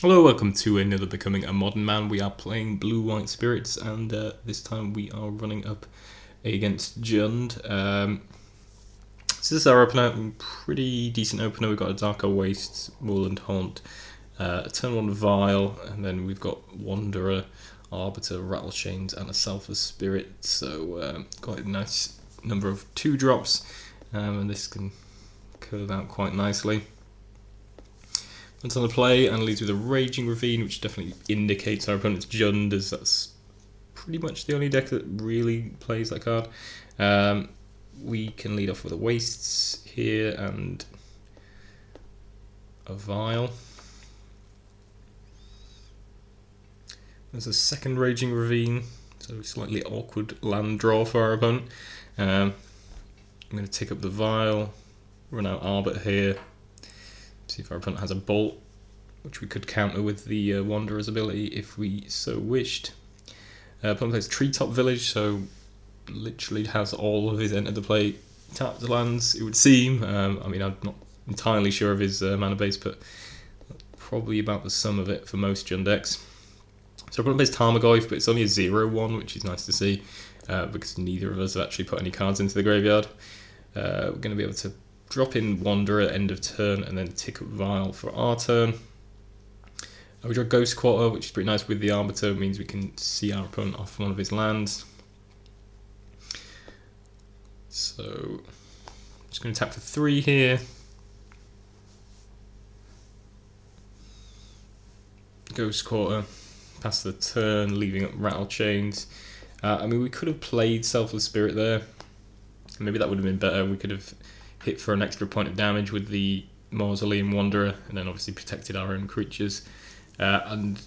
Hello, welcome to another Becoming a Modern Man. We are playing Blue-White Spirits, and this time we are running up against Jund. So this is our opener, pretty decent opener. We've got a Darker Wastes, Moorland Haunt, a turn 1 Vile, and then we've got Wanderer, Arbiter, Rattlechains, and a Selfless Spirit. So got a nice number of 2-drops, and this can curve out quite nicely. It's on the play and leads with a Raging Ravine, which definitely indicates our opponent's Jund, as that's pretty much the only deck that really plays that card. We can lead off with a Wastes here and a Vile. There's a second Raging Ravine, so slightly awkward land draw for our opponent. I'm going to take up the Vile, run out Arbiter here. See if our opponent has a Bolt, which we could counter with the Wanderer's ability if we so wished. Opponent plays Treetop Village, so literally has all of his enter the play tapped lands, it would seem. I mean, I'm not entirely sure of his mana base, but probably about the sum of it for most Jund decks. So opponent plays Tarmogoyf, but it's only a 0-1, which is nice to see, because neither of us have actually put any cards into the graveyard. We're going to be able to drop in Wanderer at end of turn and then tick up Vile for our turn. We draw Ghost Quarter, which is pretty nice with the Arbiter. It means we can see our opponent off one of his lands. So I'm just going to tap for 3 here. Ghost Quarter, pass the turn, leaving up Rattlechains. I mean, we could have played Selfless Spirit there. Maybe that would have been better. We could have hit for an extra point of damage with the Mausoleum Wanderer, and then obviously protected our own creatures. And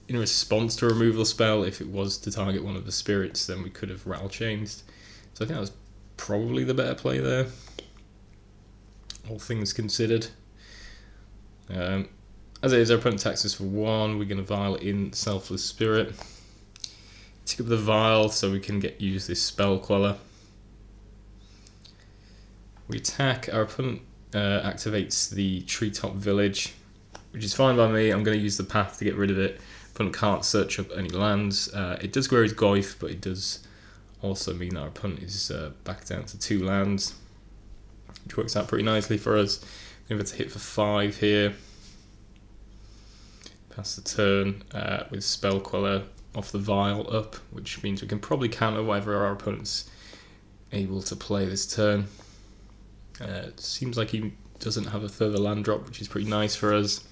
in response to a removal spell, if it was to target one of the spirits, then we could have Rattlechained. So I think that was probably the better play there, all things considered. As it is, our opponent attacks us for 1. We're going to Vile in Selfless Spirit. Tick up the Vile so we can use this Spell Queller. We attack, our opponent activates the Treetop Village, which is fine by me. I'm going to use the path to get rid of it. Opponent can't search up any lands. It does grow his Goyf, but it does also mean our opponent is back down to 2 lands, which works out pretty nicely for us. We're able to hit for 5 here. Pass the turn with Spell Queller off the Vile up, which means we can probably counter whatever our opponent's able to play this turn. It seems like he doesn't have a further land drop, which is pretty nice for us.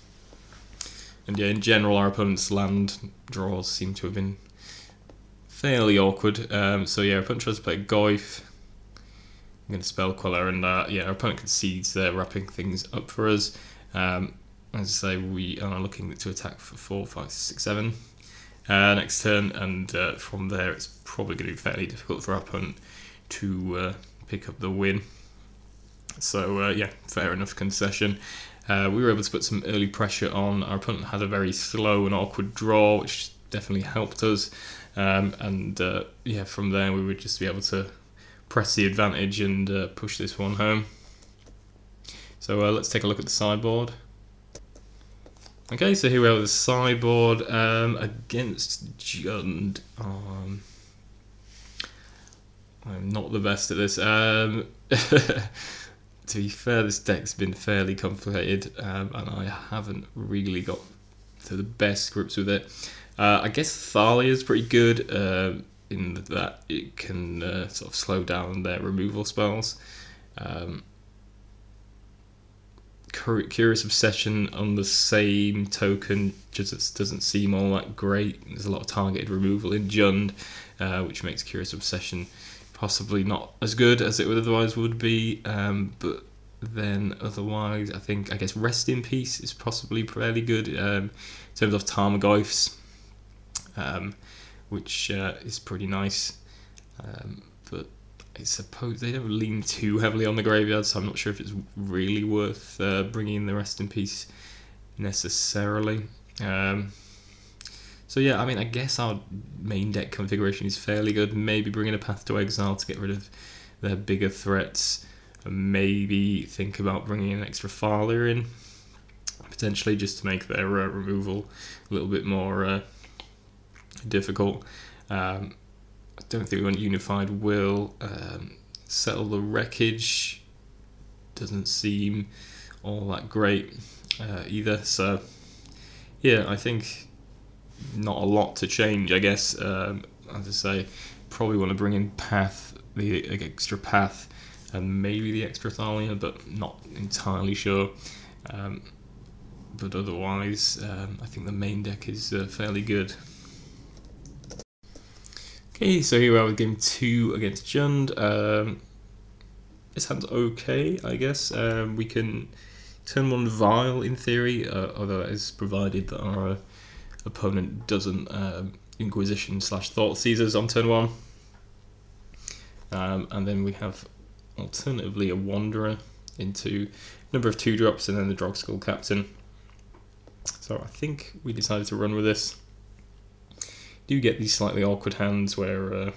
And yeah, in general, our opponent's land draws seem to have been fairly awkward. So yeah, our opponent tries to play Goyf. I'm going to Spell Queller, and yeah, our opponent concedes there, wrapping things up for us. As I say, we are looking to attack for 4, 5, 6, 7 next turn, and from there it's probably going to be fairly difficult for our opponent to pick up the win. So yeah, fair enough concession. We were able to put some early pressure on. Our opponent had a very slow and awkward draw, which definitely helped us. And yeah, from there we would just be able to press the advantage and push this one home. So let's take a look at the sideboard. Okay, so here we have the sideboard against Jund. I'm not the best at this. To be fair, this deck's been fairly complicated, and I haven't really got to the best grips with it. I guess Thalia is pretty good in that it can sort of slow down their removal spells. Curious Obsession on the same token just doesn't seem all that great. There's a lot of targeted removal in Jund, which makes Curious Obsession possibly not as good as it otherwise would be, but then otherwise I guess Rest in Peace is possibly fairly good in terms of Tarmogoyfs, which is pretty nice, but I suppose they don't lean too heavily on the graveyard, so I'm not sure if it's really worth bringing in the Rest in Peace necessarily. So yeah, I mean, I guess our main deck configuration is fairly good. Maybe bring in a Path to Exile to get rid of their bigger threats, and maybe think about bringing an extra Thalia in. potentially, just to make their removal a little bit more difficult. I don't think we want Unified Will. Settle the Wreckage doesn't seem all that great either. So yeah, I think not a lot to change, I guess. As I say, probably want to bring in Path, the extra Path, and maybe the extra Thalia, but not entirely sure. But otherwise, I think the main deck is fairly good. Okay, so here we are with game 2 against Jund. This hand's okay, I guess. We can turn 1 Vile in theory, although that is provided that our opponent doesn't Inquisition / Thought Seizers on turn 1. And then we have alternatively a Wanderer into a number of 2-drops and then the Drogskull Captain. So I think we decided to run with this. Do get these slightly awkward hands where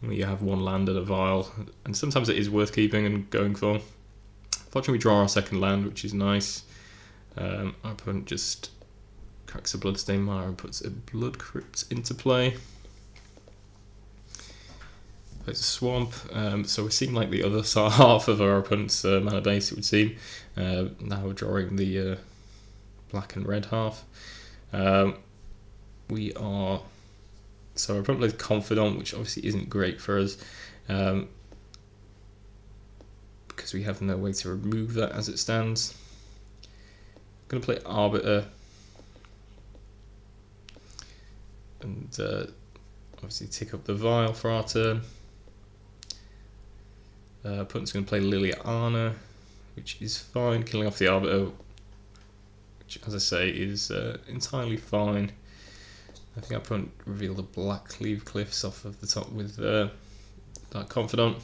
you have 1 land and a Vile, and sometimes it is worth keeping and going for. Fortunately, we draw our 2nd land, which is nice. Our opponent just cracks a Bloodstained Mire and puts a Blood Crypt into play. Plays a Swamp, so we seem like the other half of our opponent's mana base, it would seem. Now we're drawing the black and red half. So our opponent plays Confidant, which obviously isn't great for us, because we have no way to remove that as it stands. I'm going to play Arbiter, and obviously tick up the Vile for our turn. Opponent's going to play Liliana, which is fine, killing off the Arbiter, which, as I say, is entirely fine. I think our opponent revealed the Blackcleave Cliffs off of the top with Dark Confidant.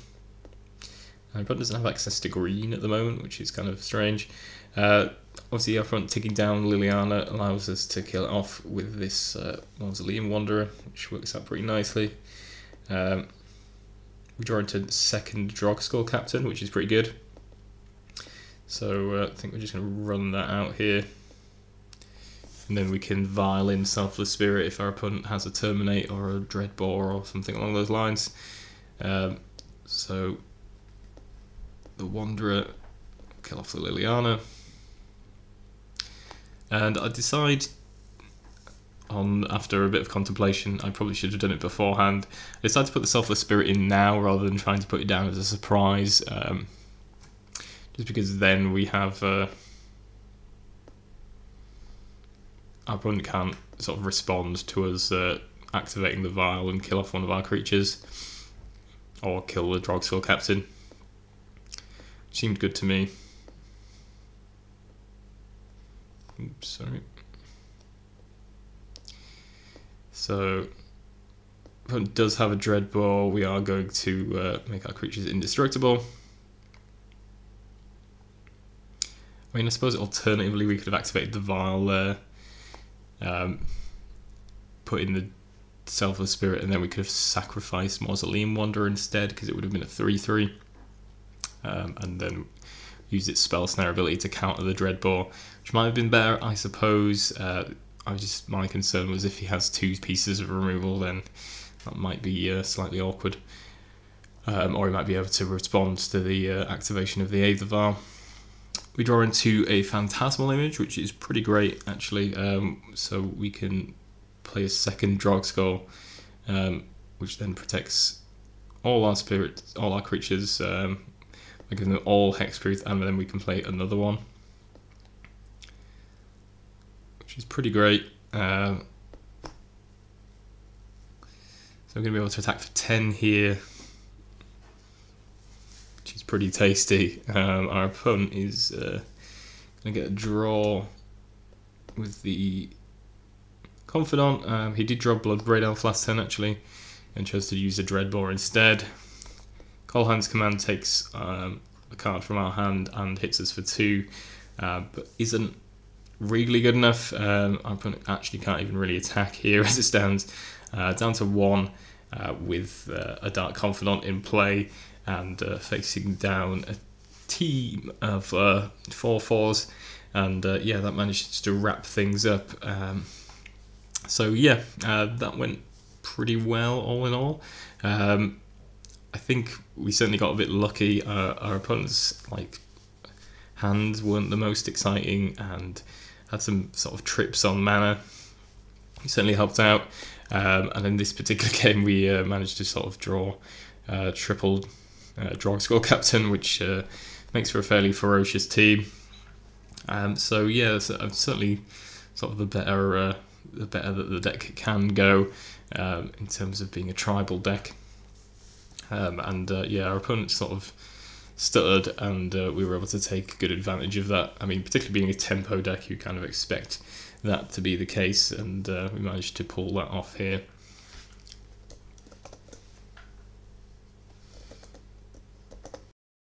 Our opponent doesn't have access to green at the moment, which is kind of strange. Obviously, our opponent ticking down Liliana allows us to kill it off with this Mausoleum Wanderer, which works out pretty nicely. We draw into 2nd Drogskull Captain, which is pretty good. So I think we're just going to run that out here. And then we can Vile in Selfless Spirit if our opponent has a Terminate or a Dreadbore or something along those lines. So the Wanderer, kill off the Liliana. And I decide, after a bit of contemplation, I probably should have done it beforehand, I decided to put the Selfless Spirit in now rather than trying to put it down as a surprise. Just because then we have... our opponent can't sort of respond to us activating the Vile and kill off one of our creatures, or kill the Drogskull Captain. Seemed good to me. Oops, sorry. So, opponent does have a Dreadbore. We are going to make our creatures indestructible. I mean, I suppose alternatively we could have activated the Vile there. Put in the Selfless Spirit, and then we could have sacrificed Mausoleum Wanderer instead, because it would have been a 3/3, and then use its Spell Snare ability to counter the Dreadbore, which might have been better, I suppose. My concern was if he has 2 pieces of removal, then that might be slightly awkward, or he might be able to respond to the activation of the Aether Vial. We draw into a Phantasmal Image, which is pretty great, actually. So we can play a 2nd Drogskull, which then protects all our spirits, all our creatures, by giving them all Hexproof, and then we can play another one, which is pretty great. So I'm going to be able to attack for 10 here, which is pretty tasty. Our opponent is going to get a draw with the Confidant. He did draw Bloodbraid Elf last turn, actually, and chose to use a Dreadbore instead. Colhan's Command takes a card from our hand and hits us for 2, but isn't really good enough. Our opponent actually can't even really attack here as it stands. Down to 1 with a Dark Confidant in play, and facing down a team of 4/4s, and yeah, that managed to wrap things up. So yeah, that went pretty well all in all. I think we certainly got a bit lucky. Our opponents' hands weren't the most exciting and had some sort of trips on mana. It certainly helped out. And in this particular game, we managed to sort of draw triple draw score captain, which makes for a fairly ferocious team. So yeah, certainly sort of the better that the deck can go in terms of being a tribal deck. And yeah, our opponent sort of stuttered, and we were able to take good advantage of that. I mean, particularly being a tempo deck, you kind of expect that to be the case, and we managed to pull that off here.